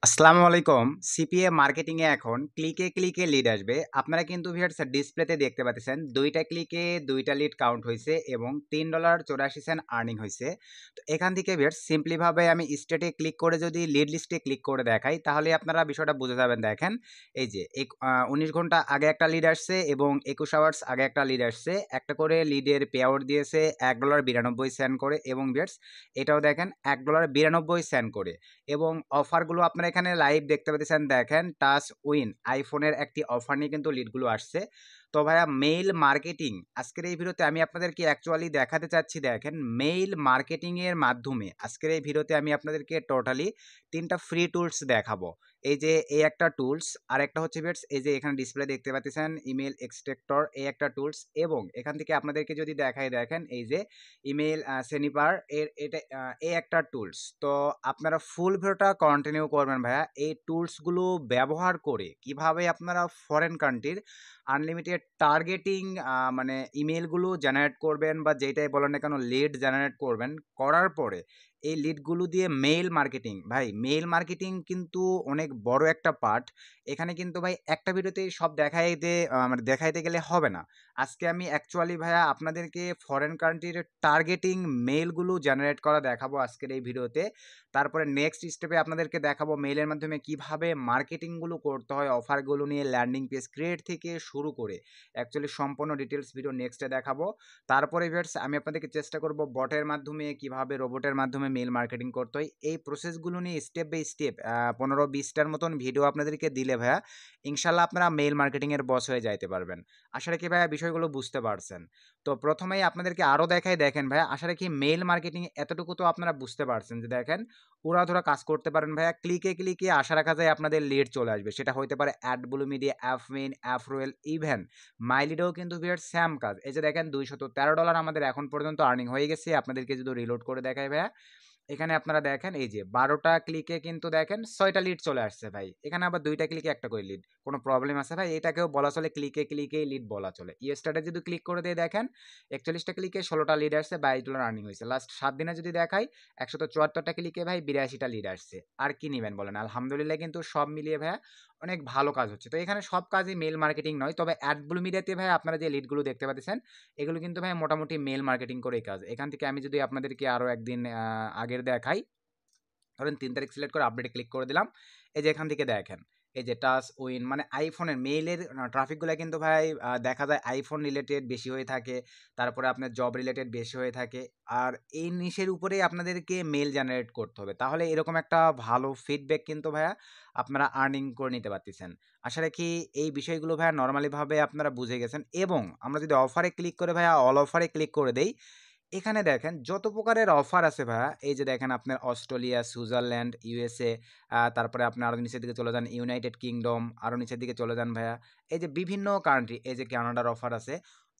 আসসালামু আলাইকুম। CPA marketing এ এখন ক্লিকে ক্লিকে লিড আসবে। আপনারা কিন্তু ভিউয়ার্স ডিসপ্লেতে দেখতে পাচ্ছেন ২টা ক্লিকে ২টা লিড কাউন্ট হইছে এবং $৩.৮৪ আর্নিং হইছে। তো এখান থেকে ভিউয়ার্স সিম্পলি ভাবে আমি স্টেটে ক্লিক করে যদি লিড লিস্টে ক্লিক করে দেখাই তাহলে আপনারা বিষয়টা বুঝে যাবেন। দেখেন এই যে ১৯ ঘন্টা আগে একটা লিড আসছে এবং ২১ আওয়ার্স আগে একটা লিড আসছে। একটা করে লিডের পে আউট দিয়েছে $১.৯২ করে এবং ভিউয়ার্স এটাও দেখেন $১.৯২ করে। এবং অফারগুলো আপনারা এখানে লাইভ দেখতে পাচ্ছেন। দেখেন টাচ উইন আইফোনের একটি অফার নিয়ে কিন্তু লিডগুলো আসছে। তো ভাইয়া মেইল মার্কেটিং আজকের এই ভিডিওতে আমি আপনাদেরকে অ্যাকচুয়ালি দেখাতে চাচ্ছি। দেখেন মেইল মার্কেটিং এর মাধ্যমে আজকের এই ভিডিওতে আমি আপনাদেরকে টোটালি 3টা ফ্রি টুলস দেখাবো। এই যে এই একটা টুলস আর একটা হচ্ছে ভিউয়ার্স এই যে এখানে ডিসপ্লে দেখতে পাচ্ছেন ইমেল এক্সট্রাক্টর এই একটা টুলস এবং এখান থেকে আপনাদেরকে যদি দেখাই দেখেন এই যে ইমেল সেনিপার এর এটা এই একটা টুলস। তো আপনারা ফুল ভিডিওটা কন্টিনিউ করবেন ভাইয়া। এই টুলসগুলো ব্যবহার করে কিভাবে আপনারা ফরেন কান্ট্রির আনলিমিটেড টার্গেটিং মানে ইমেলগুলো জেনারেট করবেন বা যেটাই বলেন না কেন লিড জেনারেট করবেন। করার পরে এই লিডগুলো দিয়ে মেইল মার্কেটিং ভাই মেইল মার্কেটিং কিন্তু অনেক বড় একটা পার্ট। এখানে কিন্তু ভাই একটা ভিডিওতেই সব দেখাইতে মানে দেখাইতে গেলে হবে না। আজকে আমি অ্যাকচুয়ালি ভাইয়া আপনাদেরকে ফরেন কান্ট্রির টার্গেটিং মেইলগুলো জেনারেট করা দেখাবো আজকের এই ভিডিওতে। তারপরে নেক্সট স্টেপে আপনাদেরকে দেখাবো মেইলের মাধ্যমে কিভাবে মার্কেটিংগুলো করতে হয়, অফারগুলো নিয়ে ল্যান্ডিং পেজ ক্রিয়েট থেকে শুরু করে অ্যাকচুয়ালি সম্পূর্ণ ডিটেলস ভিডিও নেক্সটে দেখাবো। তারপরে ভিউয়ার্স আমি আপনাদেরকে চেষ্টা করব বটের মাধ্যমে কিভাবে রোবটের মাধ্যমে মেইল মার্কেটিং করতে হয় এই প্রসেসগুলো নিয়ে স্টেপ বাই স্টেপ ১৫-২০টার মতন ভিডিও আপনাদেরকে দিলে ভাইয়া ইনশাল্লাহ আপনারা মেইল মার্কেটিংয়ের বস হয়ে যাইতে পারবেন। আশা রাখি ভাইয়া বিষয়গুলো বুঝতে পারছেন। তো প্রথমেই আপনাদেরকে আরও দেখাই। দেখেন ভাইয়া আশা রাখি মেইল মার্কেটিং এতটুকু তো আপনারা বুঝতে পারছেন যে দেখেন উড়াধুরা কাজ করতে পারেন ভাইয়া। ক্লিকে ক্লিকে আশা রাখা যায় আপনাদের লিড চলে আসবে। সেটা হইতে পারে অ্যাডব্লু মিডিয়া, অ্যাফমিন, অ্যাফরোয়েল, ইভেন মাইলিডেও কিন্তু ভিউয়ার সেম কাজ। এই যে দেখেন $২১৩ আমাদের এখন পর্যন্ত আর্নিং হয়ে গেছে। আপনাদেরকে যদি রিলোড করে দেখাই ভাইয়া এখানে আপনারা দেখেন এই যে ১২টা ক্লিকে কিন্তু দেখেন ৬টা লিড চলে আসছে ভাই। এখানে আবার ২টা ক্লিকে একটা করে লিড। কোনো প্রবলেম আছে ভাই? এটাকেও বলা চলে ক্লিকে ক্লিকেই লিড বলা চলে। ইয়েস্টারডে যদি ক্লিক করে দিয়ে দেখেন ৪১টা ক্লিকে ১৬টা লিড আসছে, $২২ আর্নিং হইছে। লাস্ট ৭ দিনে যদি দেখাই ১৭৪টা ক্লিকে ভাই ৮২টা লিড আসছে। আর কি নিবেন বলেন? আলহামদুলিল্লাহ কিন্তু সব মিলিয়ে ভাইয়া অনেক ভালো কাজ হচ্ছে। তো এখানে সব কাজই মেইল মার্কেটিং নয়। তবে অ্যাডব্লু মিডিয়াতে ভাই আপনারা যে লিডগুলো দেখতে পাচ্ছেন এগুলো কিন্তু ভাই মোটামুটি মেইল মার্কেটিং করেই কাজ। এখান থেকে আমি যদি আপনাদেরকে আরও একদিন আগের দেখাই, ধরেন ৩ তারিখ সিলেক্ট করে আপডেটে ক্লিক করে দিলাম। এই যে এখান থেকে দেখেন এই যে টাচ উইন মানে আইফোনের মেইলের ট্রাফিকগুলো কিন্তু ভাই দেখা যায় আইফোন রিলেটেড বেশি হয়ে থাকে। তারপরে আপনার জব রিলেটেড বেশি হয়ে থাকে। আর এই নিশের উপরেই আপনাদেরকে মেইল জেনারেট করতে হবে। তাহলে এরকম একটা ভালো ফিডব্যাক কিন্তু ভাইয়া আপনারা আর্নিং করে নিতে পারতেছেন। আশা রাখি এই বিষয়গুলো ভাইয়া নরমালিভাবে আপনারা বুঝে গেছেন এবং আমরা যদি অফারে ক্লিক করে ভাইয়া অল অফারে ক্লিক করে দেই, এখানে দেখেন যত প্রকারের অফার আছে ভাইয়া। এই যে দেখেন আপনার অস্ট্রেলিয়া, সুইজারল্যান্ড, ইউএসএ, তারপরে আপনি আরও নিচের দিকে চলে যান ইউনাইটেড কিংডম, আরও নিচের দিকে চলে যান ভাইয়া। এই যে বিভিন্ন কান্ট্রি, এই যে কানাডার অফার আছে,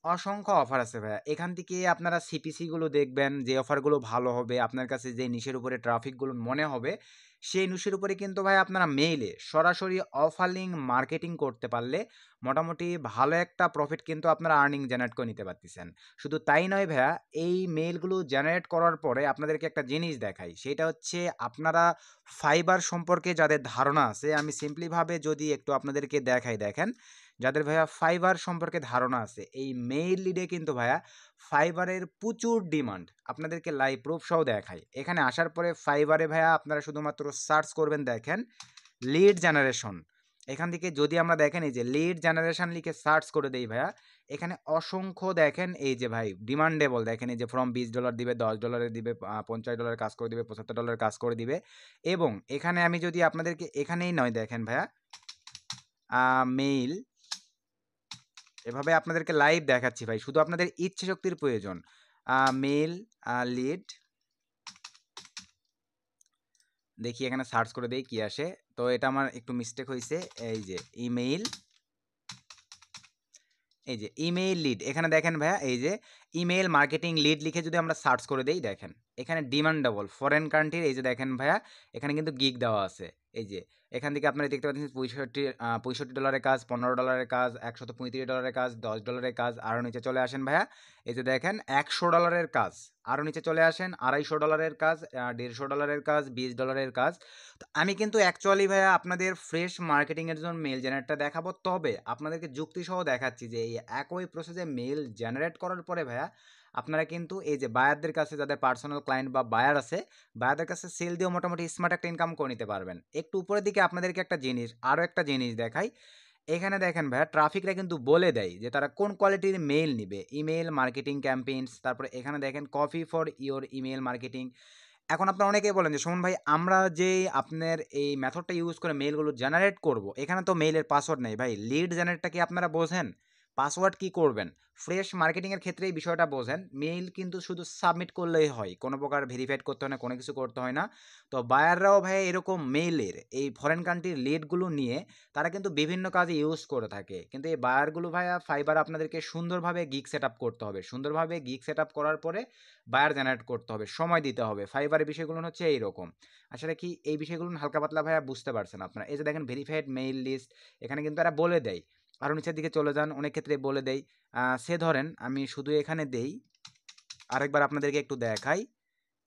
অসংখ্য অফার আছে ভাইয়া। এখান থেকে আপনারা সিপিসিগুলো দেখবেন, যে অফারগুলো ভালো হবে আপনার কাছে, যে নিশের উপরে ট্রাফিকগুলো মনে হবে সেই নিশের উপরে কিন্তু ভাই আপনারা মেইলে সরাসরি অফার লিঙ্ক মার্কেটিং করতে পারলে মোটামুটি ভালো একটা প্রফিট কিন্তু আপনারা আর্নিং জেনারেট করে নিতে পারতেছেন। শুধু তাই নয় ভাইয়া, এই মেইলগুলো জেনারেট করার পরে আপনাদেরকে একটা জিনিস দেখাই। সেটা হচ্ছে আপনারা ফাইবার সম্পর্কে যাদের ধারণা আছে, আমি সিম্পলিভাবে যদি একটু আপনাদেরকে দেখাই। দেখেন যাদের ভাইয়া ফাইবার সম্পর্কে ধারণা আছে, এই মেইল লিডে কিন্তু ভাইয়া ফাইবারের প্রচুর ডিমান্ড। আপনাদেরকে লাইভ প্রুফ সহ দেখাই। এখানে আসার পরে ফাইবারে ভাইয়া আপনারা শুধুমাত্র সার্চ করবেন দেখেন লিড জেনারেশন। এখান থেকে যদি আমরা দেখেন এই যে লিড জেনারেশন লিখে সার্চ করে দেই ভাইয়া, এখানে অসংখ্য দেখেন এই যে ভাই ডিমান্ডেবল দেখেন এই যে ফ্রম $20 দিবে, $10 দিবে, $50 কাজ করে দিবে, $75 কাজ করে দিবে। এবং এখানে আমি যদি আপনাদেরকে এখানেই নয় দেখেন ভাইয়া মেইল এভাবে আপনাদেরকে লাইভ দেখাচ্ছি ভাই। শুধু আপনাদের ইচ্ছে শক্তির প্রয়োজন। মেইল লিড দেখি এখানে সার্চ করে দেই কি আসে। তো এটা আমার একটু মিস্টেক হয়েছে। এই যে ইমেইল, এই যে ইমেইল লিড এখানে দেখেন ভাইয়া এই যে ইমেল মার্কেটিং লিড লিখে যদি আমরা সার্চ করে দেই, দেখেন এখানে ডিমান্ডেবল ফরেন কান্ট্রির, এই যে দেখেন ভাইয়া এখানে কিন্তু গিগ দেওয়া আছে। এই যে এখান থেকে আপনারা দেখতে পাচ্ছেন $65 কাজ, $15 কাজ, $135 কাজ, $10 কাজ। আরও নিচে চলে আসেন ভাইয়া, এই যে দেখেন $100 কাজ। আরও নিচে চলে আসেন $250 কাজ, $150 কাজ, $20 কাজ। তো আমি কিন্তু অ্যাকচুয়ালি ভাইয়া আপনাদের ফ্রেশ মার্কেটিংয়ের জন্য মেল জেনারেটটা দেখাবো, তবে আপনাদেরকে যুক্তিসহ দেখাচ্ছি যে এই একই প্রসেসে মেল জেনারেট করার পরে ভাইয়া আপনারা কিন্তু এই যে বায়ারদের কাছে, যাদের পার্সোনাল ক্লায়েন্ট বা বায়ার আছে, বায়ারদের কাছে সেল দিয়েও মোটামুটি স্মার্ট একটা ইনকাম করে নিতে পারবেন। একটু উপরের দিকে আপনাদেরকে আরও একটা জিনিস দেখাই। এখানে দেখেন ভাইয়া ট্রাফিকরা কিন্তু বলে দেয় যে তারা কোন কোয়ালিটির মেইল নিবে, ইমেল মার্কেটিং ক্যাম্পেইনস। তারপরে এখানে দেখেন copy for your email marketing. এখন আপনারা অনেকেই বলেন যে সুমন ভাই, আমরা যে আপনার এই মেথডটা ইউজ করে মেইলগুলো জেনারেট করব, এখানে তো মেইলের পাসওয়ার্ড নেই ভাই। লিড জেনারেটটা কি আপনারা বোঝেন? পাসওয়ার্ড কি করবেন? ফ্রেশ মার্কেটিংয়ের ক্ষেত্রে এই বিষয়টা বোঝেন। মেইল কিন্তু শুধু সাবমিট করলেই হয়, কোনো প্রকার ভেরিফাইড করতে হয় না, কোনো কিছু করতে হয় না। তো বায়াররাও ভাই এরকম মেইলের এই ফরেন কান্ট্রির লিডগুলো নিয়ে তারা কিন্তু বিভিন্ন কাজে ইউজ করে থাকে। কিন্তু এই বায়ারগুলো ভাইয়া ফাইবার আপনাদেরকে সুন্দরভাবে গিগ সেট আপ করতে হবে। সুন্দরভাবে গিগ সেট আপ করার পরে বায়ার জেনারেট করতে হবে, সময় দিতে হবে। ফাইবারের বিষয়গুলো হচ্ছে এইরকম। আসলে কি এই বিষয়গুলো হালকা পাতলা ভাইয়া বুঝতে পারছেন আপনারা? এই যে দেখেন ভেরিফাইড মেইল লিস্ট, এখানে কিন্তু এরা বলে দেয়। আরও নিচের দিকে চলে যান, অনেক ক্ষেত্রে বলে দেয়। সে ধরেন আমি শুধু এখানে দেই, আরেকবার আপনাদেরকে একটু দেখাই।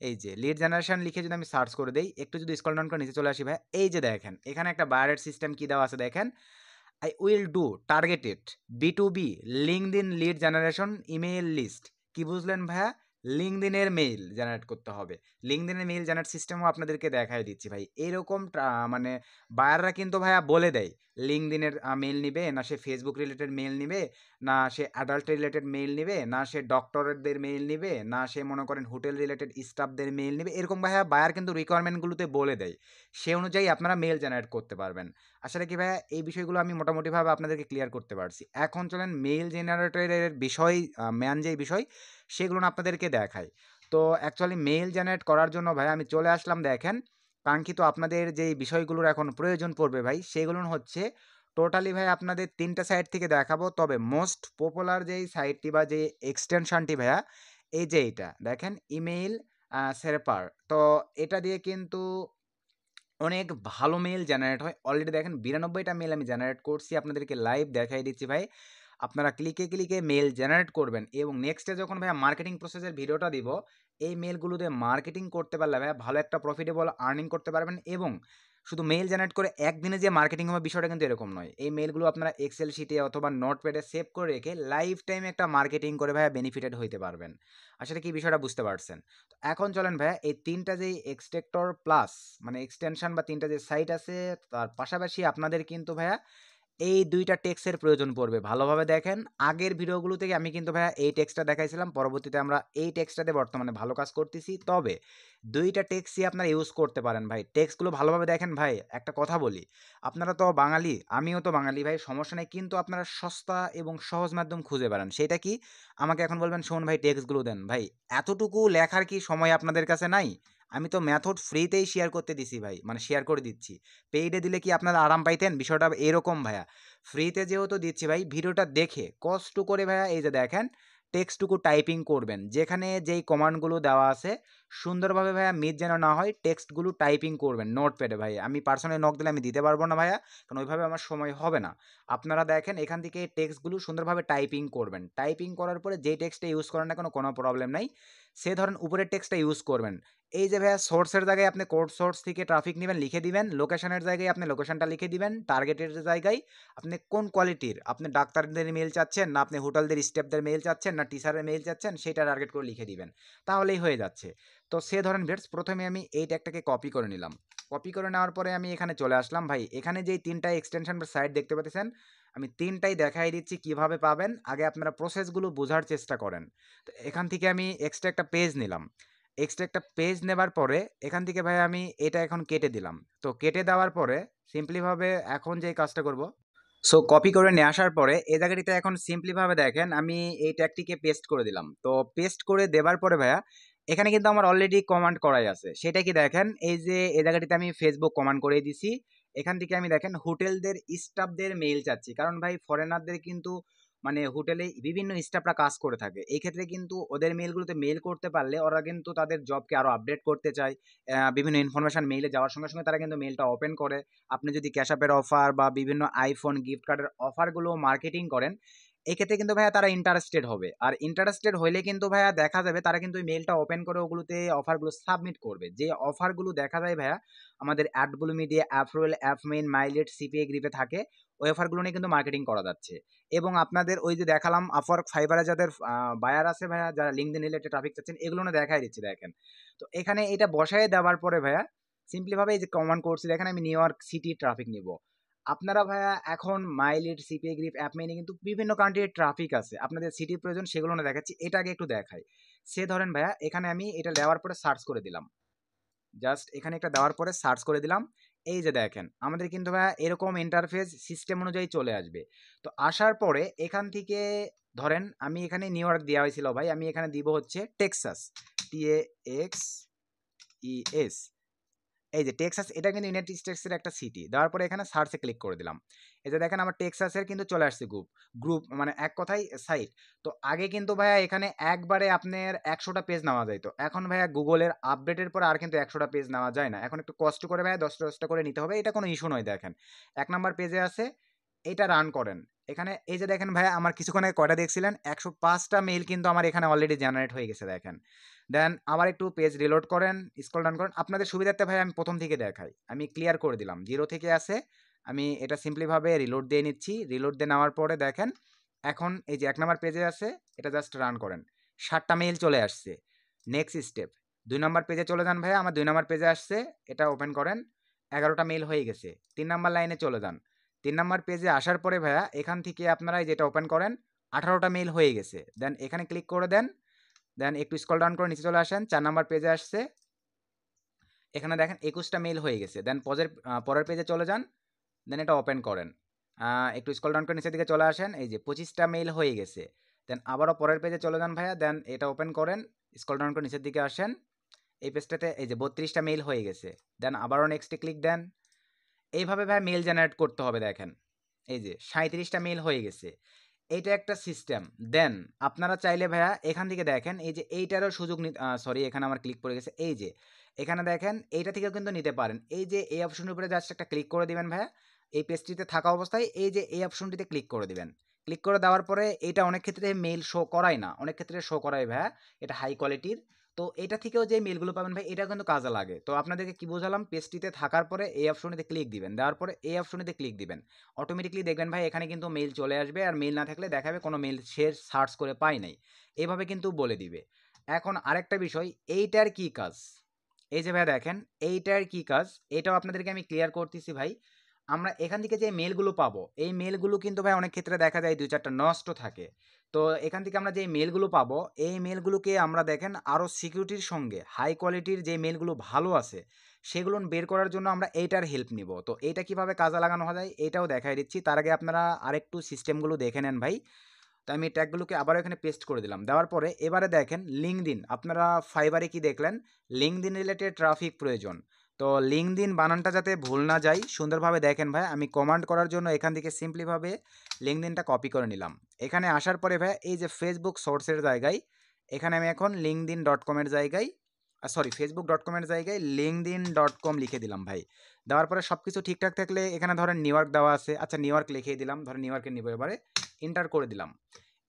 এই যে লিড জেনারেশন লিখে যদি আমি সার্চ করে দেই, একটু যদি স্ক্রল ডাউন করে নিচে চলে আসি ভাই, এই যে দেখেন এখানে একটা বায়ারের সিস্টেম কি দেওয়া আছে দেখেন। I will do targeted B2B LinkedIn lead generation email list. কি বুঝলেন ভাইয়া? লিঙ্কডইনের মেইল জেনারেট করতে হবে। লিঙ্কডইনের মেইল জেনারেট সিস্টেমও আপনাদেরকে দেখাই দিচ্ছি ভাই। এরকম মানে বায়াররা কিন্তু ভাইয়া বলে দেয় লিঙ্কডইনের মেইল নিবে, না সে ফেসবুক রিলেটেড মেইল নিবে, না সে অ্যাডাল্ট রিলেটেড মেইল নিবে, না সে ডক্টরদের মেইল নিবে, না সে মনে করেন হোটেল রিলেটেড স্টাফদের মেইল নিবে। এরকম ভাইয়া বায়ার কিন্তু রিকোয়ারমেন্টগুলোতে বলে দেয়, সে অনুযায়ী আপনারা মেইল জেনারেট করতে পারবেন। আসলে কি ভাইয়া এই বিষয়গুলো আমি মোটামুটিভাবে আপনাদেরকে ক্লিয়ার করতে পারছি। এখন চলেন মেইল জেনারেটরের বিষয়, মেন যেই বিষয় সেগুলো না আপনাদেরকে দেখাই। তো অ্যাকচুয়ালি মেইল জেনারেট করার জন্য ভাই আমি চলে আসলাম, দেখেন কাঙ্ক্ষিত আপনাদের যেই বিষয়গুলোর এখন প্রয়োজন পড়বে ভাই, সেগুলো হচ্ছে টোটালি ভাই আপনাদের 3টা সাইট থেকে দেখাবো। তবে মোস্ট পপুলার যেই সাইটটি বা যে এক্সটেনশনটি ভাইয়া, এই যে এইটা দেখেন ইমেইল সেরপার। তো এটা দিয়ে কিন্তু অনেক ভালো মেইল জেনারেট হয়। অলরেডি দেখেন 92টা মেইল আমি জেনারেট করছি, আপনাদেরকে লাইভ দেখাই দিচ্ছি ভাই। আপনারা ক্লিকে ক্লিকে মেইল জেনারেট করবেন এবং নেক্সটে যখন ভাইয়া মার্কেটিং প্রসেসের ভিডিওটা দিব, এই মেইলগুলোতে মার্কেটিং করতে পারলে ভাইয়া ভালো একটা প্রফিটেবল আর্নিং করতে পারবেন। এবং শুধু মেইল জেনারেট করে একদিনে যে মার্কেটিং হবে বিষয়টা কিন্তু এরকম নয়। এই মেইলগুলো আপনারা এক্সেল শিটে অথবা নোটপ্যাডে সেভ করে রেখে লাইফ টাইম একটা মার্কেটিং করে ভাইয়া বেনিফিটেড হইতে পারবেন। আসলে কি বিষয়টা বুঝতে পারছেন? তো এখন চলেন ভাইয়া এই 3টা যেই এক্সট্রাক্টর প্লাস মানে এক্সটেনশন বা 3টা যে সাইট আছে, তার পাশাপাশি আপনাদের কিন্তু ভাইয়া এই 2টা টেক্সের প্রয়োজন পড়বে। ভালোভাবে দেখেন, আগের ভিডিওগুলো থেকে আমি কিন্তু ভাইয়া এই টেক্সটটা দেখাইছিলাম, পরবর্তীতে আমরা এই টেক্সটটাতে বর্তমানে ভালো কাজ করতেছি। তবে 2টা টেক্সই আপনারা ইউজ করতে পারেন ভাই। টেক্সটগুলো ভালোভাবে দেখেন ভাই। একটা কথা বলি, আপনারা তো বাঙালি, আমিও তো বাঙালি ভাই, সমস্যা নেই, কিন্তু আপনারা সস্তা এবং সহজ মাধ্যম খুঁজে বেড়ান। সেটা কি? আমাকে এখন বলবেন শোন ভাই টেক্সটগুলো দেন। ভাই এতটুকু লেখার কি সময় আপনাদের কাছে নাই? আমি তো মেথড ফ্রিতেই শেয়ার করতে দিছি ভাই, মানে শেয়ার করে দিচ্ছি। পেইডে দিলে কি আপনারা আরাম পাইতেন? বিষয়টা এরকম ভাইয়া। ফ্রিতে যেহেতু দিচ্ছি ভাই, ভিডিওটা দেখে কষ্ট করে ভাইয়া এই যে দেখেন টেক্সটটুকু টাইপিং করবেন, যেখানে যেই কমান্ডগুলো দেওয়া আছে সুন্দরভাবে ভাইয়া মিস যেন না হয়, টেক্সটগুলো টাইপিং করবেন নোটপ্যাডে। ভাই আমি পার্সোনালি নক দিলে আমি দিতে পারবো না ভাইয়া, কারণ ওইভাবে আমার সময় হবে না। আপনারা দেখেন এখান থেকে এই টেক্সটগুলো সুন্দরভাবে টাইপিং করবেন। টাইপিং করার পরে যেই টেক্সটটা ইউজ করেন না কোনো প্রবলেম নাই, সে ধরেন উপরের টেক্সটটা ইউজ করবেন। এই যে ভাইয়া সোর্সের জায়গায় আপনি কোড সোর্স থেকে ট্রাফিক নেবেন, লিখে দিবেন। লোকেশনের জায়গায় আপনি লোকেশনটা লিখে দিবেন। টার্গেটের জায়গায় আপনি কোন কোয়ালিটির, আপনি ডাক্তারদের মেইল চাচ্ছেন, না আপনি হোটেলদের স্টাফদের মেইল চাচ্ছেন, না টিচারের মেইল চাচ্ছেন, সেটা টার্গেট করে লিখে দিবেন, তাহলেই হয়ে যাচ্ছে। তো সে ধরেন ভিউয়ার্স, প্রথমে আমি এই ট্যাগটাকে কপি করে নিলাম। কপি করে নেওয়ার পরে আমি এখানে চলে আসলাম ভাই। এখানে যেই 3টা এক্সটেনশন বা সাইট দেখতে পাচ্ছেন, আমি 3টাই দেখাই দিচ্ছি কিভাবে পাবেন। আগে আপনারা প্রসেসগুলো বোঝার চেষ্টা করেন। তো এখান থেকে আমি এক্সট্রা একটা পেজ নিলাম। এক্সট্রা একটা পেজ নেবার পরে এখান থেকে ভাই আমি এটা এখন কেটে দিলাম। তো কেটে দেওয়ার পরে সিম্পলিভাবে এখন যেই কাজটা করব, সো কপি করে নিয়ে আসার পরে এই জায়গাটিতে এখন সিম্পলিভাবে দেখেন আমি এই ট্যাগটিকে পেস্ট করে দিলাম। তো পেস্ট করে দেবার পরে ভাইয়া এখানে কিন্তু আমার অলরেডি কমান্ড করাই আছে। সেটা কি দেখেন, এই যে এই জায়গাটিতে আমি ফেসবুক কমান্ড করে দিছি। এখান থেকে আমি দেখেন হোটেলদের স্টাফদের মেইল চাচ্ছি, কারণ ভাই ফরেনারদের কিন্তু মানে হোটেলে বিভিন্ন স্টাফরা কাজ করে থাকে। এই ক্ষেত্রে কিন্তু ওদের মেইলগুলোতে মেইল করতে পারলে ওরা কিন্তু তাদের জবকে আরো আপডেট করতে চায়। বিভিন্ন ইনফরমেশন মেইলে যাওয়ার সঙ্গে সঙ্গে তারা কিন্তু মেইলটা ওপেন করে। আপনি যদি ক্যাশ অ্যাপের অফার বা বিভিন্ন আইফোন গিফট কার্ডের অফারগুলো মার্কেটিং করেন, এক্ষেত্রে কিন্তু ভাইয়া তারা ইন্টারেস্টেড হবে। আর ইন্টারেস্টেড হইলে কিন্তু ভাইয়া দেখা যাবে তারা কিন্তু ওই মেইলটা ওপেন করে ওগুলোতে অফারগুলো সাবমিট করবে। যে অফারগুলো দেখা যায় ভাইয়া আমাদের অ্যাডব্লু মিডিয়া, অ্যাপরোল, অ্যাপমেইন, মাইলেট, সিপিএ গ্রিপে থাকে, ওই অফারগুলো নিয়ে কিন্তু মার্কেটিং করা যাচ্ছে। এবং আপনাদের ওই যে দেখালাম আপওয়ার্ক, ফাইবারে যাদের বায়ার আছে ভাইয়া, যারা লিঙ্কডইন রিলেটেড ট্রাফিক চাচ্ছেন, এগুলো না দেখাই দিচ্ছি দেখেন। তো এখানে এটা বসায় দেওয়ার পরে ভাইয়া সিম্পলি ভাবে এই যে কমান্ড করছি দেখেন, আমি নিউ ইয়র্ক সিটি ট্রাফিক নিব। আপনারা ভাইয়া এখন মাইলেট, সিপিএ গ্রিপ, অ্যাপমেইনে কিন্তু বিভিন্ন কান্ট্রির ট্রাফিক আছে, আপনাদের সিটির প্রয়োজন সেগুলো না দেখাচ্ছি, এটা আগে একটু দেখাই। সে ধরেন ভাইয়া এখানে আমি এটা দেওয়ার পরে সার্চ করে দিলাম, জাস্ট এখানে একটা দেওয়ার পরে সার্চ করে দিলাম। এই যে দেখেন আমাদের কিন্তু ভাইয়া এরকম ইন্টারফেস সিস্টেম অনুযায়ী চলে আসবে। তো আসার পরে এখান থেকে ধরেন আমি এখানে নিউ ইয়র্ক দেওয়া হয়েছিল ভাই, আমি এখানে দিব হচ্ছে টেক্সাস, TAXES। এই যে টেক্সাস, এটা কিন্তু ইউনাইটেড স্টেটসের একটা সিটি। দেওয়ার পরে এখানে সার্চে ক্লিক করে দিলাম। এই যে দেখেন আমার টেক্সাসের কিন্তু চলে আসছে গ্রুপ মানে এক কথায় সাইট। তো আগে কিন্তু ভাইয়া এখানে একবারে আপনার 100টা পেজ নেওয়া যায়, তো এখন ভাইয়া গুগলের আপডেটের পর আর কিন্তু 100টা পেজ নেওয়া যায় না, এখন একটু কষ্ট করে ভাইয়া 10টা করে নিতে হবে, এটা কোনো ইস্যু নয়। দেখেন 1 নম্বর পেজে আছে, এটা রান করেন। এখানে এই যে দেখেন ভাইয়া আমার কিছুক্ষণ আগে কয়টা দেখছিলেন, 105টা মেইল কিন্তু আমার এখানে অলরেডি জেনারেট হয়ে গেছে দেখেন। দেন আবার একটু পেজ রিলোড করেন, স্ক্রল ডাউন করেন, আপনাদের সুবিধার্থে ভাই আমি প্রথম থেকে দেখাই, আমি ক্লিয়ার করে দিলাম, 0 থেকে আসে, আমি এটা সিম্পলিভাবে রিলোড দিয়ে নিচ্ছি। রিলোড দিয়ে নেওয়ার পরে দেখেন এখন এই যে 1 নম্বর পেজে আছে, এটা জাস্ট রান করেন, 7টা মেইল চলে আসছে। নেক্সট স্টেপ 2 নম্বর পেজে চলে যান ভাইয়া, আমার 2 নম্বর পেজে আসছে, এটা ওপেন করেন, 11টা মেইল হয়ে গেছে। 3 নম্বর লাইনে চলে যান, 3 নম্বর পেজে আসার পরে ভাইয়া এখান থেকে আপনারা যেটা ওপেন করেন, 18টা মেইল হয়ে গেছে। দেন এখানে ক্লিক করে দেন, দেন একটু স্ক্রল ডাউন করে নিচে চলে আসেন, 4 নম্বর পেজে আসছে, এখানে দেখেন 21টা মেইল হয়ে গেছে। দেন পরের পেজে চলে যান, দেন এটা ওপেন করেন, একটু স্ক্রল ডাউন করে নিচের দিকে চলে আসেন, এই যে 25টা মেইল হয়ে গেছে। দেন আবারও পরের পেজে চলে যান ভাইয়া, দেন এটা ওপেন করেন, স্ক্রল ডাউন করে নিচের দিকে আসেন, এই পেজটাতে এই যে 32টা মেইল হয়ে গেছে। দেন আবারও নেক্সটে ক্লিক দেন। এইভাবে ভাইয়া মেইল জেনারেট করতে হবে। দেখেন এই যে 37টা মেইল হয়ে গেছে, এইটা একটা সিস্টেম। দেন আপনারা চাইলে ভাইয়া এখান থেকে দেখেন এই যে এইটারও সুযোগ সরি এখানে আমার ক্লিক পড়ে গেছে, এই যে এখানে দেখেন এইটা থেকেও কিন্তু নিতে পারেন। এই যে এই অপশনের উপরে জাস্ট একটা ক্লিক করে দিবেন ভাইয়া, এই পেজটিতে থাকা অবস্থায় এই যে এই অপশনটিতে ক্লিক করে দিবেন। ক্লিক করে দেওয়ার পরে এটা অনেক ক্ষেত্রে মেইল শো করায় না, অনেক ক্ষেত্রে শো করায় ভাইয়া, এটা হাই কোয়ালিটির। তো এটা থেকেও যে মেইলগুলো পাবেন ভাই, এটা কিন্তু কাজে লাগে। তো আপনাদেরকে কি বোঝালাম, পেজটিতে থাকার পরে এই অপশনটিতে ক্লিক দিবেন, দেওয়ার পরে এই অপশনটিতে ক্লিক দিবেন, অটোমেটিকলি দেখবেন ভাই এখানে কিন্তু মেইল চলে আসবে। আর মেইল না থাকলে দেখাবে কোনো মেইল সে সার্চ করে পাই নাই, এইভাবে কিন্তু বলে দিবে। এখন আরেকটা বিষয়, এইটার কি কাজ, এই যে ভাই দেখেন এইটার কি কাজ, এটাও আপনাদেরকে আমি ক্লিয়ার করতেছি ভাই। আমরা এখান থেকে যে মেলগুলো পাবো, এই মেলগুলো কিন্তু ভাই অনেক ক্ষেত্রে দেখা যায় 2-4টা নষ্ট থাকে। তো এখান থেকে আমরা যে মেলগুলো পাবো, এই মেলগুলোকে আমরা দেখেন আরও সিকিউরিটির সঙ্গে হাই কোয়ালিটির যে মেলগুলো ভালো আছে সেগুলো বের করার জন্য আমরা এইটার হেল্প নিব। তো এইটা কিভাবে কাজে লাগানো হয় এটাও দেখাই দিচ্ছি, তার আগে আপনারা আরেকটু সিস্টেমগুলো দেখে নেন ভাই। তো আমি ট্যাগগুলোকে আবারও এখানে পেস্ট করে দিলাম, দেওয়ার পরে এবারে দেখেন লিঙ্কডইন, আপনারা ফাইবারে কি দেখলেন, লিঙ্কডইন রিলেটেড ট্রাফিক প্রয়োজন। তো লিঙ্কডইন বানানটা যাতে ভুল না যায় সুন্দরভাবে দেখেন ভাই, আমি কমান্ড করার জন্য এখান থেকে সিম্পলিভাবে লিঙ্কডইনটা কপি করে নিলাম। এখানে আসার পরে ভাই এই যে ফেসবুক সোর্সের জায়গায় এখানে আমি এখন linkedin.com-এর জায়গায় সরি facebook.com-এর জায়গায় linkedin.com লিখে দিলাম ভাই। দেওয়ার পরে সব কিছু ঠিকঠাক থাকলে এখানে ধরেন নিউ ইয়র্ক দেওয়া আছে, আচ্ছা নিউ ইয়র্ক লিখিয়ে দিলাম, ধরেন নিউ ইয়র্কের নিব, এবারে এন্টার করে দিলাম।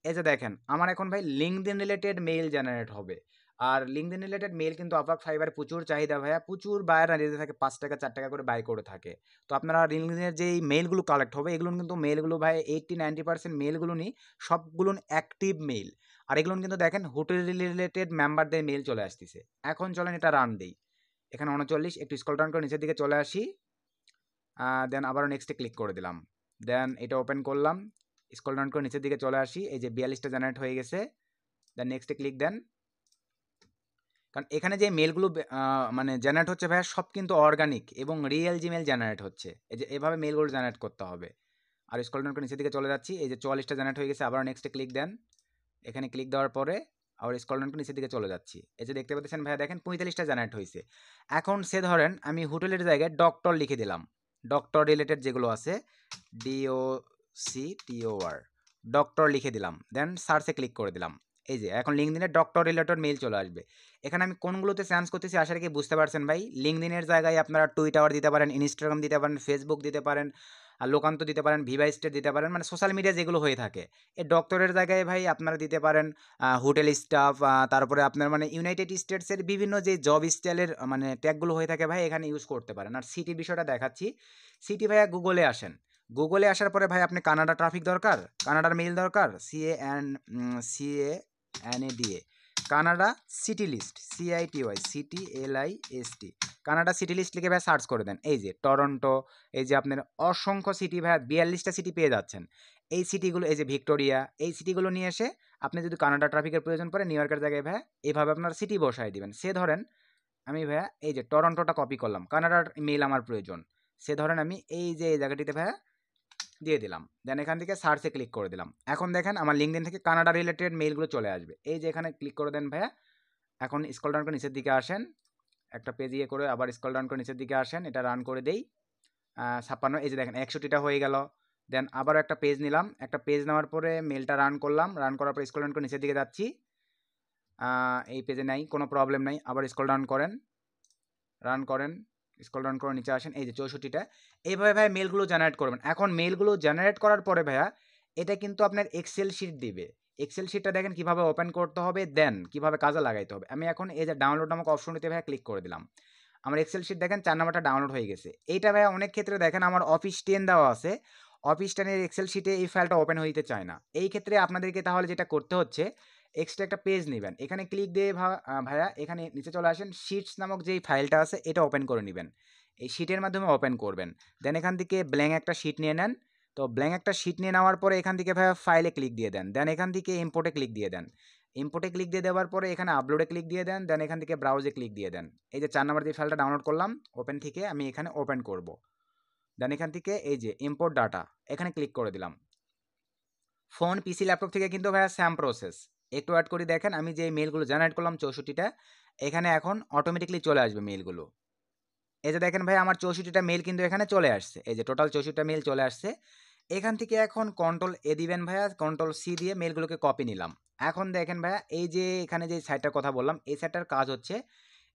এই যে দেখেন আমার এখন ভাই লিঙ্কডইন রিলেটেড মেইল জেনারেট হবে। আর লিঙ্কডইন রিলেটেড মেইল কিন্তু আপওয়ার্ক ফাইবারে প্রচুর চাহিদা ভাইয়া, প্রচুর বায়াররা দিতে থাকে, 5 টাকা 4 টাকা করে বাই করে থাকে। তো আপনারা লিঙ্কডইনের যেই মেইলগুলো কালেক্ট হবে এগুলো কিন্তু মেইলগুলো ভাই 80-90% মেইলগুলো নিই, সবগুলো অ্যাক্টিভ মেইল। আর এগুলো কিন্তু দেখেন হোটেল রিলেটেড মেম্বারদের মেইল চলে আসতেছে। এখন চলেন এটা রান দেই, এখানে 39, একটু স্ক্রল ডাউন করে নিচের দিকে চলে আসি, দেন আবারও নেক্সটে ক্লিক করে দিলাম, দেন এটা ওপেন করলাম, স্ক্রল ডাউন করে নিচের দিকে চলে আসি, এই যে 42টা জেনারেট হয়ে গেছে। দেন নেক্সটে ক্লিক দেন, কারণ এখানে যে মেলগুলো মানে জেনারেট হচ্ছে ভাইয়া সব কিন্তু অর্গানিক এবং রিয়েল জিমেল জেনারেট হচ্ছে। এই যে এভাবে মেলগুলো জেনারেট করতে হবে। আর স্ক্রল ডাউন করে নিচের দিকে চলে যাচ্ছি, এই যে 44টা জেনারেট হয়ে গেছে, আবার নেক্সটে ক্লিক দেন, এখানে ক্লিক দেওয়ার পরে আবার স্ক্রল ডাউন করে নিচের দিকে চলে যাচ্ছি, এই যে দেখতে পাচ্ছেন ভাইয়া দেখেন 45টা জেনারেট হয়েছে। এখন সে ধরেন আমি হোটেলের জায়গায় ডক্টর লিখে দিলাম, ডক্টর রিলেটেড যেগুলো আছে DOCTOR ডক্টর লিখে দিলাম, দেন সার্চে ক্লিক করে দিলাম। এই যে এখন লিঙ্কডিনের ডক্টর রিলেটেড মেইল চলে আসবে। এখানে আমি কোনগুলোতে চেঞ্জ করতেছি আশা রাখি বুঝতে পারছেন ভাই। লিঙ্কডিনের জায়গায় আপনারা টুইটার দিতে পারেন, ইনস্টাগ্রাম দিতে পারেন, ফেসবুক দিতে পারেন, আর লোকান্ত দিতে পারেন, ভিভা স্টেট দিতে পারেন, মানে সোশ্যাল মিডিয়া যেগুলো হয়ে থাকে। এই ডক্টরের জায়গায় ভাই আপনারা দিতে পারেন হোটেল স্টাফ, তারপরে আপনার মানে ইউনাইটেড স্টেটসের বিভিন্ন যে জব স্টাইলের মানে ট্যাগগুলো হয়ে থাকে ভাই এখানে ইউজ করতে পারেন। আর সিটি বিষয়টা দেখাচ্ছি। সিটি ভাইয়া গুগলে আসেন। গুগলে আসার পরে ভাই আপনি কানাডা ট্রাফিক দরকার, কানাডার মেইল দরকার, CANADA Canada city list, CITY Canada city list লিখে ভাই সার্চ করে দেন। এই যে টরন্টো, এই যে আপনার অসংখ্য সিটি ভাই 42টা সিটি পেয়ে যাচ্ছেন। এই সিটিগুলো, এই যে ভিক্টোরিয়া, এই সিটিগুলো নিয়ে এসে আপনি যদি কানাডা ট্রাফিকের প্রয়োজন পড়ে নিউ ইয়র্কের জায়গায় ভাই এইভাবে আপনার সিটি বসায় দিবেন। সে ধরেন আমি ভাইয়া এই যে টরন্টোটা কপি করলাম, কানাডার মেইল আমার প্রয়োজন, সে ধরেন আমি এই যে এই জায়গাটিতে ভাইয়া দিয়ে দিলাম, দেন এখান থেকে সার্চে ক্লিক করে দিলাম। এখন দেখেন আমার লিঙ্কডিন থেকে কানাডা রিলেটেড মেইলগুলো চলে আসবে। এই যে এখানে ক্লিক করে দেন ভাইয়া। এখন স্ক্রল ডাউন করে নিচের দিকে আসেন, একটা পেজ ইয়ে করে আবার স্ক্রল ডাউন করে নিচের দিকে আসেন, এটা রান করে দেই। 56, এই যে দেখেন 61টা হয়ে গেল। দেন আবারও একটা পেজ নিলাম, একটা পেজ নেওয়ার পরে মেলটা রান করলাম, রান করার পর স্ক্রল ডাউন করে নিচের দিকে যাচ্ছি। এই পেজে নাই, কোনো প্রবলেম নাই, আবার স্ক্রল ডাউন করেন, রান করেন, স্ক্রল ডাউন করে নিচে আসেন, এই যে 64টা। এইভাবে ভাই মেলগুলো জেনারেট করবেন। এখন মেলগুলো জেনারেট করার পরে ভাইয়া এটা কিন্তু আপনার এক্সেল শিট দিবে। এক্সেল শিটটা দেখেন কিভাবে ওপেন করতে হবে, দেন কিভাবে কাজে লাগাইতে হবে। আমি এখন এই যে ডাউনলোড নামক অপশনটিতে ভাইয়া ক্লিক করে দিলাম। আমার এক্সেল শিট দেখেন 4 নাম্বারটা ডাউনলোড হয়ে গেছে। এইটা ভাইয়া অনেক ক্ষেত্রে দেখেন আমার অফিস 10 দেওয়া আছে, অফিস 10-এর এক্সেল শিটে এই ফাইলটা ওপেন হইতে চায় না। এই ক্ষেত্রে আপনাদেরকে তাহলে যেটা করতে হচ্ছে, এক্সট্রা একটা পেজ নেবেন, এখানে ক্লিক দিয়ে ভাইয়া এখানে নিচে চলে আসেন, শিটস নামক যেই ফাইলটা আছে এটা ওপেন করে নেবেন। এই শিটের মাধ্যমে ওপেন করবেন। দেন এখান থেকে ব্ল্যাঙ্ক একটা শিট নিয়ে নেন। তো ব্ল্যাঙ্ক একটা শিট নিয়ে নেওয়ার পরে এখান থেকে ভাইয়া ফাইলে ক্লিক দিয়ে দেন, দেন এখান থেকে ইম্পোর্টে ক্লিক দিয়ে দেন। ইম্পোর্টে ক্লিক দিয়ে দেওয়ার পরে এখানে আপলোডে ক্লিক দিয়ে দেন, দেন এখান থেকে ব্রাউজে ক্লিক দিয়ে দেন। এই যে 4 নাম্বার যে ফাইলটা ডাউনলোড করলাম ওপেন থেকে আমি এখানে ওপেন করব। দেন এখান থেকে এই যে ইম্পোর্ট ডাটা এখানে ক্লিক করে দিলাম। ফোন, পিসি, ল্যাপটপ থেকে কিন্তু ভাইয়া সেম প্রসেস। একটু অ্যাড করে দেখেন আমি যে মেলগুলো জেনারেট করলাম 64টা, এখানে এখন অটোমেটিকলি চলে আসবে মেলগুলো। এই যে দেখেন ভাই আমার 64টা মেল কিন্তু এখানে চলে আসছে। এই যে টোটাল 64টা মেল চলে আসছে। এখান থেকে এখন কন্ট্রোল এ দিবেন ভাইয়া, কন্ট্রোল সি দিয়ে মেলগুলোকে কপি নিলাম। এখন দেখেন ভাইয়া এই যে এখানে যে সাইটটার কথা বললাম এই সাইটটার কাজ হচ্ছে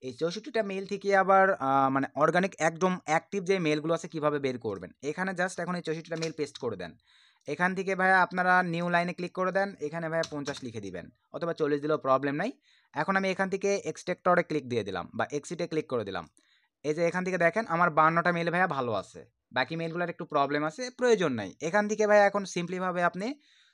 এই 64টা মেল থেকে আবার মানে অর্গানিক একদম অ্যাক্টিভ যে মেলগুলো আছে কিভাবে বের করবেন। এখানে জাস্ট এখন এই 64টা মেল পেস্ট করে দেন। এখান থেকে ভাইয়া আপনারা নিউ লাইনে ক্লিক করে দেন, এখানে ভাইয়া 50 লিখে দিবেন অথবা 40 দিলেও প্রবলেম নাই। এখন আমি এখান থেকে এক্সট্রাক্টরে ক্লিক দিয়ে দিলাম বা এক্সিটে ক্লিক করে দিলাম। এই যে এখান থেকে দেখেন আমার 52টা মেল ভাইয়া ভালো আছে, বাকি মেলগুলোর একটু প্রবলেম আছে, প্রয়োজন নাই। এখান থেকে ভাইয়া এখন সিম্পলিভাবে আপনি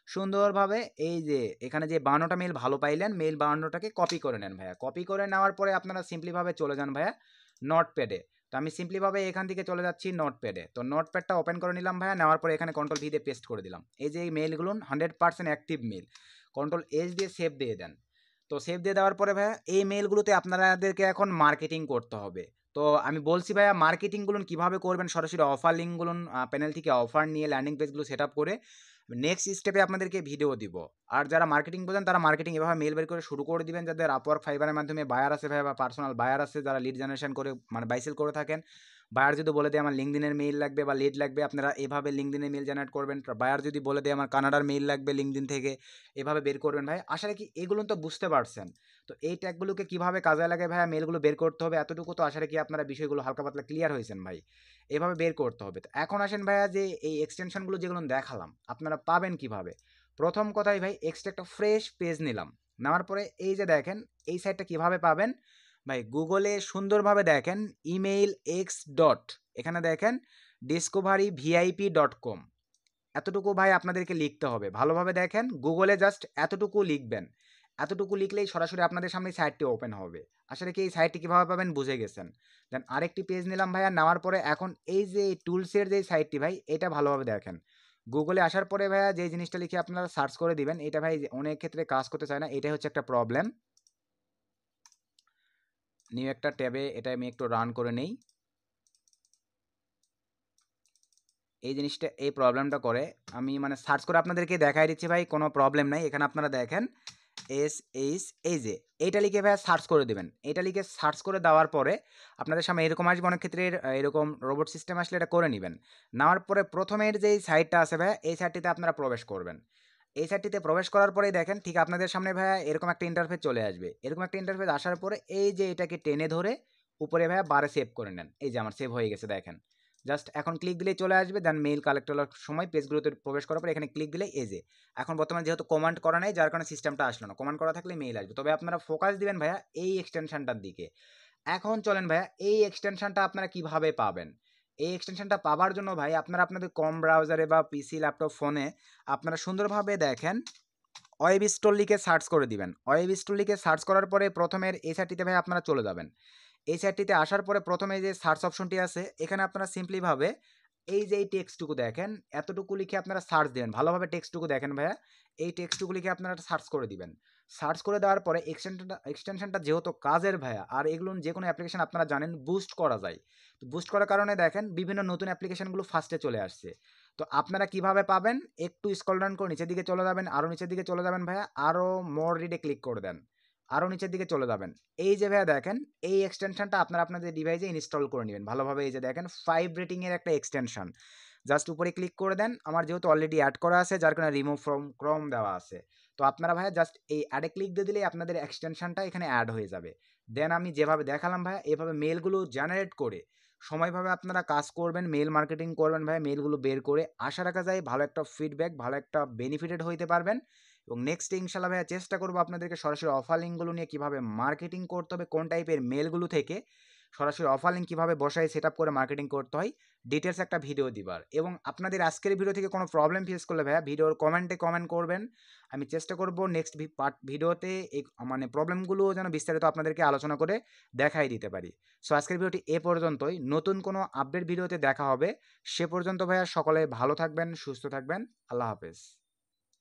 সুন্দরভাবে এই যে এখানে যে 52টা মেল ভালো পাইলেন, মেল 52টাকে কপি করে নেন ভাইয়া। কপি করে নেওয়ার পরে আপনারা সিম্পলিভাবে চলে যান ভাইয়া নোটপ্যাডে। তো আমি সিম্পলিভাবে এখান থেকে চলে যাচ্ছি নোটপ্যাডে। তো নোটপ্যাডটা ওপেন করে নিলাম ভাইয়া, নেওয়ার পরে এখানে কন্ট্রোল ভি দিয়ে পেস্ট করে দিলাম। এই যে এই মেলগুলো 100% অ্যাক্টিভ মেল, কন্ট্রোল এস দিয়ে সেভ দিয়ে দেন। তো সেভ দিয়ে দেওয়ার পরে ভাইয়া এই মেলগুলোতে আপনাদেরকে এখন মার্কেটিং করতে হবে। তো আমি বলছি ভাইয়া মার্কেটিংগুলো কীভাবে করবেন, সরাসরি অফার লিঙ্কগুলো প্যানেল থেকে অফার নিয়ে ল্যান্ডিং পেজগুলো সেট আপ করে নেক্সট স্টেপে আপনাদেরকে ভিডিও দিব। আর যারা মার্কেটিং বোঝেন তারা মার্কেটিং এভাবে মেল বের করে শুরু করে দিবেন। যাদের আপওয়ার্ক, ফাইবারের মাধ্যমে বায়ার আছে ভাই বা পার্সোনাল বায়ার আছে যারা লিড জেনারেশন করে মানে বাইসেল করে থাকেন, বায়ার যদি বলে দেয় আমার লিঙ্কডিনের মেইল লাগবে বা লিড লাগবে, আপনারা এভাবে লিঙ্কডিনের মেইল জেনারেট করবেন। বায়ার যদি বলে দেয় আমার কানাডার মেইল লাগবে লিঙ্কডিন থেকে, এভাবে বের করবেন ভাই। আশা রাখি এগুলো তো বুঝতে পারছেন। তো এই ট্যাগগুলোকে কীভাবে কাজে লাগে ভাইয়া, মেলগুলো বের করতে হবে এতটুকু তো আশা রাখি আপনারা বিষয়গুলো হালকা পাতলা ক্লিয়ার হয়েছেন ভাই। এভাবে বের করতে হবে। তো এখন আসেন ভাইয়া যে এই এক্সটেনশনগুলো যেগুলো দেখালাম আপনারা পাবেন কিভাবে। প্রথম কথাই ভাই এক্সট্রা একটা ফ্রেশ পেজ নিলাম, নেওয়ার পরে এই যে দেখেন এই সাইটটা কিভাবে পাবেন ভাই, গুগলে সুন্দরভাবে দেখেন ইমেইল এক্স ডট, এখানে দেখেন discoveryvip.com, এতটুকু ভাই আপনাদেরকে লিখতে হবে। ভালোভাবে দেখেন গুগলে জাস্ট এতটুকু লিখবেন, এতটুকু লিখলেই সরাসরি আপনাদের সামনে সাইটটি ওপেন হবে। আসলে কি এই সাইটটি কীভাবে পাবেন বুঝে গেছেন। দেন আরেকটি পেজ নিলাম ভাইয়া, নেওয়ার পরে এখন এই যে টুলসের যে সাইটটি ভাই এটা ভালোভাবে দেখেন। গুগলে আসার পরে ভাইয়া যে জিনিসটা লিখে আপনারা সার্চ করে দিবেন, এটা ভাই অনেক ক্ষেত্রে কাজ করতে চায় না, এটাই হচ্ছে একটা প্রবলেম। নিউ একটা ট্যাবে এটা আমি একটু রান করে নেই। এই জিনিসটা এই প্রবলেমটা করে, আমি মানে সার্চ করে আপনাদেরকে দেখাই দিচ্ছি ভাই, কোনো প্রবলেম নাই। এখানে আপনারা দেখেন SH, এই যে এইটা লিখে ভাই সার্চ করে দেবেন। এটা লিখে সার্চ করে দেওয়ার পরে আপনাদের সামনে এরকম আসবে, অনেক ক্ষেত্রে এরকম রোবট সিস্টেম আসলে এটা করে নেবেন। নেওয়ার পরে প্রথমের যেই সাইটটা আছে ভাই এই সাইটটিতে আপনারা প্রবেশ করবেন। এই সাইটটিতে প্রবেশ করার পরেই দেখেন ঠিক আপনাদের সামনে ভাইয়া এরকম একটা ইন্টারফেস চলে আসবে। এরকম একটা ইন্টারফেস আসার পরে এই যে এটাকে টেনে ধরে উপরে ভাইয়া বারে সেভ করে নেন। এই যে আমার সেভ হয়ে গেছে দেখেন। জাস্ট এখন ক্লিক দিলেই চলে আসবে। দেন মেইল কালেক্ট হওয়ার সময় পেজগুলোতে প্রবেশ করার পরে এখানে ক্লিক দিলেই এই যে এখন বর্তমানে যেহেতু কমান্ড করা নাই যার কারণে সিস্টেমটা আসলো না। কমান্ড করা থাকলে মেইল আসবে। তবে আপনারা ফোকাস দিবেন ভাইয়া এই এক্সটেনশনটার দিকে। এখন চলেন ভাইয়া এই এক্সটেনশনটা আপনারা কিভাবে পাবেন? এই এক্সটেনশনটা পাবার জন্য ভাই আপনারা আপনাদের কম ব্রাউজারে বা পিসি, ল্যাপটপ, ফোনে আপনারা সুন্দরভাবে দেখেন ওয়েব স্টোর লিখে সার্চ করে দিবেন। ওয়েব স্টোর লিখে সার্চ করার পরে প্রথমের এই সাইটটিতে ভাই আপনারা চলে যাবেন। এই সাইটটিতে আসার পরে প্রথমে যে সার্চ অপশনটি আছে এখানে আপনারা সিম্পলিভাবে এই যে এই টেক্সটটুকু দেখেন এতটুকু লিখে আপনারা সার্চ দিবেন। ভালোভাবে টেক্সটটুকু দেখেন ভাইয়া। এই টেক্সটটুকু লিখে আপনারা সার্চ করে দিবেন। সার্চ করে দেওয়ার পরে এক্সটেনশনটা যেহেতু কাজের ভাইয়া আর এগুলো যে কোনো অ্যাপ্লিকেশন আপনারা জানেন বুস্ট করা যায়। তো বুস্ট করার কারণে দেখেন বিভিন্ন নতুন অ্যাপ্লিকেশনগুলো ফার্স্টে চলে আসছে। তো আপনারা কিভাবে পাবেন? একটু স্ক্রল ডাউন করে নিচের দিকে চলে যাবেন, আরও নিচের দিকে চলে যাবেন ভাইয়া, আরও মোর রিডে ক্লিক করে দেন। আরও নিচের দিকে চলে যাবেন। এই যে ভাইয়া দেখেন এই এক্সটেনশনটা আপনারা আপনাদের ডিভাইসে ইনস্টল করে নেবেন ভালোভাবে। এই যে দেখেন 5 রেটিংয়ের একটা এক্সটেনশন। জাস্ট উপরে ক্লিক করে দেন। আমার যেহেতু অলরেডি অ্যাড করা আছে যার কারণে রিমুভ ফ্রম ক্রোম দেওয়া আছে। তো আপনারা ভাইয়া জাস্ট এই অ্যাডে ক্লিক দিয়ে দিলেই আপনাদের এক্সটেনশনটা এখানে অ্যাড হয়ে যাবে। দেন আমি যেভাবে দেখালাম ভাইয়া এভাবে মেলগুলো জেনারেট করে সময়ভাবে আপনারা কাজ করবেন, মেল মার্কেটিং করবেন ভাইয়া। মেলগুলো বের করে আশা রাখা যায় ভালো একটা ফিডব্যাক, ভালো একটা বেনিফিটেড হইতে পারবেন। এবং নেক্সট ইনশাল্লাহ ভাইয়া চেষ্টা করবো আপনাদেরকে সরাসরি অফার লিঙ্কগুলো নিয়ে কীভাবে মার্কেটিং করতে হবে, কোন টাইপের মেলগুলো থেকে সরাসরি অফার লিঙ্ক কীভাবে বসায় সেট আপ করে মার্কেটিং করতে হয় ডিটেলস একটা ভিডিও দিবার। এবং আপনাদের আজকের ভিডিও থেকে কোনো প্রবলেম ফেস করলে ভাইয়া ভিডিওর কমেন্টে কমেন্ট করবেন। আমি চেষ্টা করব নেক্সট পার্ট ভিডিওতে এই মানে প্রবলেমগুলো যেন বিস্তারিত আপনাদেরকে আলোচনা করে দেখাই দিতে পারি। সো আজকের ভিডিওটি এ পর্যন্তই। নতুন কোনো আপডেট ভিডিওতে দেখা হবে। সে পর্যন্ত ভাইয়া সকলে ভালো থাকবেন, সুস্থ থাকবেন। আল্লাহ হাফেজ।